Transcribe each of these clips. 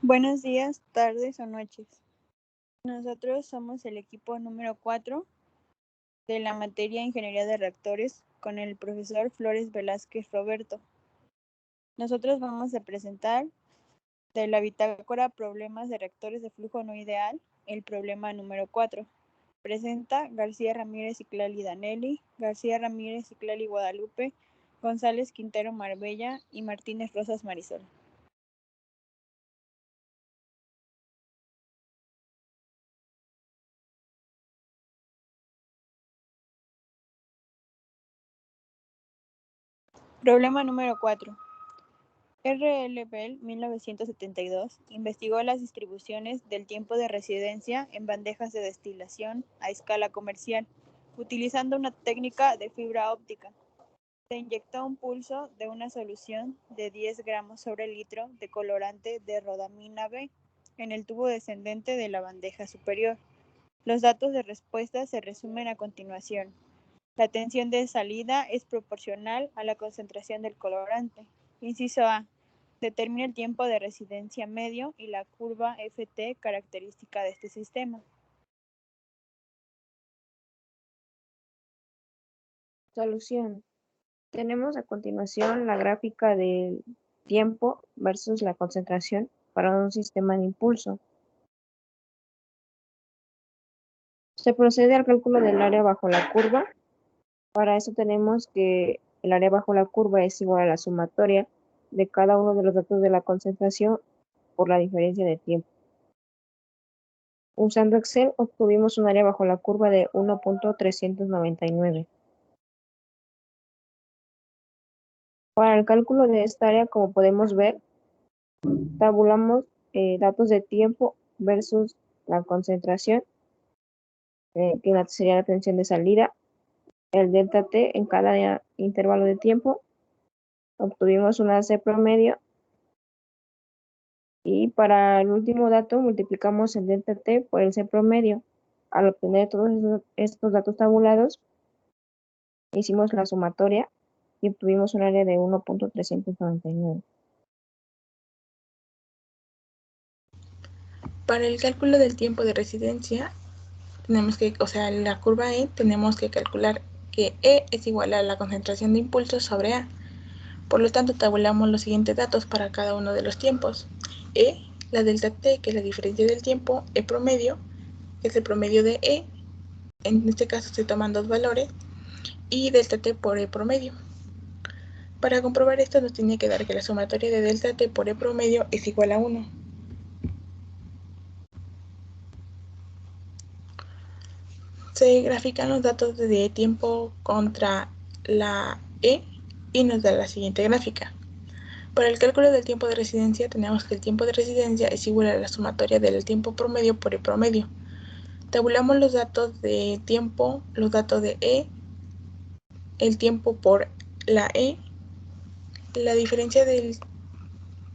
Buenos días, tardes o noches. Nosotros somos el equipo número 4 de la materia Ingeniería de Reactores con el profesor Flores Velázquez Roberto. Nosotros vamos a presentar de la bitácora Problemas de reactores de flujo no ideal, el problema número 4. Presenta García Ramírez Ciclali Danelli, García Ramírez Ciclali Guadalupe, González Quintero Marbella y Martínez Rosas Marisol. Problema número 4. R. L. Bell, 1972, investigó las distribuciones del tiempo de residencia en bandejas de destilación a escala comercial, utilizando una técnica de fibra óptica. Se inyectó un pulso de una solución de 10 gramos sobre litro de colorante de rodamina B en el tubo descendente de la bandeja superior. Los datos de respuesta se resumen a continuación. La tensión de salida es proporcional a la concentración del colorante. Inciso A. Determina el tiempo de residencia medio y la curva Ft característica de este sistema. Solución. Tenemos a continuación la gráfica del tiempo versus la concentración para un sistema de impulso. Se procede al cálculo del área bajo la curva. Para eso tenemos que el área bajo la curva es igual a la sumatoria de cada uno de los datos de la concentración por la diferencia de tiempo. Usando Excel obtuvimos un área bajo la curva de 1.399. Para el cálculo de esta área, como podemos ver, tabulamos datos de tiempo versus la concentración, que sería la tensión de salida, el delta T en cada intervalo de tiempo. Obtuvimos una C promedio y para el último dato multiplicamos el delta T por el C promedio. Al obtener todos estos datos tabulados, hicimos la sumatoria y obtuvimos un área de 1.399. Para el cálculo del tiempo de residencia, tenemos que, la curva E, tenemos que calcular que E es igual a la concentración de impulso sobre A. Por lo tanto, tabulamos los siguientes datos para cada uno de los tiempos. E, la delta T, que es la diferencia del tiempo, E promedio, que es el promedio de E, en este caso se toman dos valores, y delta T por E promedio. Para comprobar esto nos tiene que dar que la sumatoria de delta T por E promedio es igual a 1. Se grafican los datos de tiempo contra la E y nos da la siguiente gráfica. Para el cálculo del tiempo de residencia tenemos que el tiempo de residencia es igual a la sumatoria del tiempo promedio por E promedio. Tabulamos los datos de tiempo, los datos de E, el tiempo por la E, la diferencia del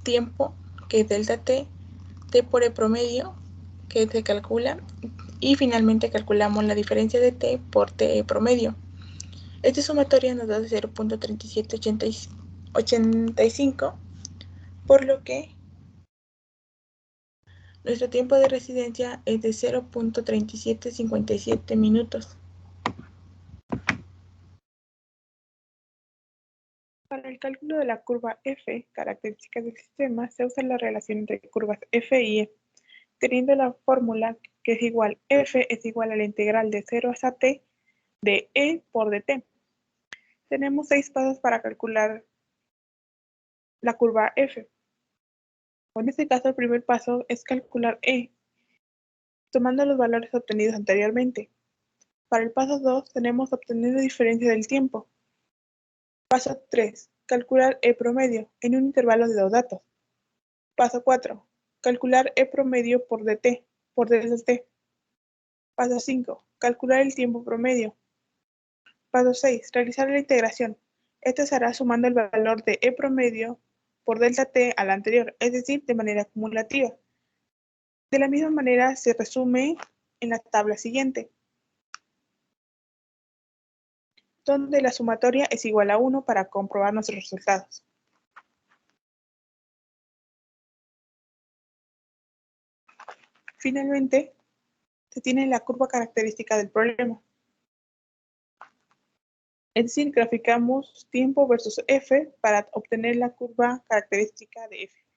tiempo, que es delta T, T por E promedio, que se calcula, y finalmente calculamos la diferencia de T por TE promedio. Esta sumatoria nos da 0.3785, por lo que nuestro tiempo de residencia es de 0.3757 minutos. Para el cálculo de la curva F, características del sistema, se usa la relación entre curvas F y E, teniendo la fórmula que es igual, F es igual a la integral de 0 hasta T de E por dt. Tenemos 6 pasos para calcular la curva F. En este caso, el primer paso es calcular E, tomando los valores obtenidos anteriormente. Para el paso 2 tenemos obtener la diferencia del tiempo. Paso 3. Calcular E promedio en un intervalo de dos datos. Paso 4. Calcular E promedio por dt, por delta. Paso 5. Calcular el tiempo promedio. Paso 6. Realizar la integración. Esto se hará sumando el valor de E promedio por delta t a la anterior, es decir, de manera acumulativa. De la misma manera se resume en la tabla siguiente, donde la sumatoria es igual a 1 para comprobar nuestros resultados. Finalmente, se tiene la curva característica del problema. Es decir, graficamos tiempo versus f para obtener la curva característica de f.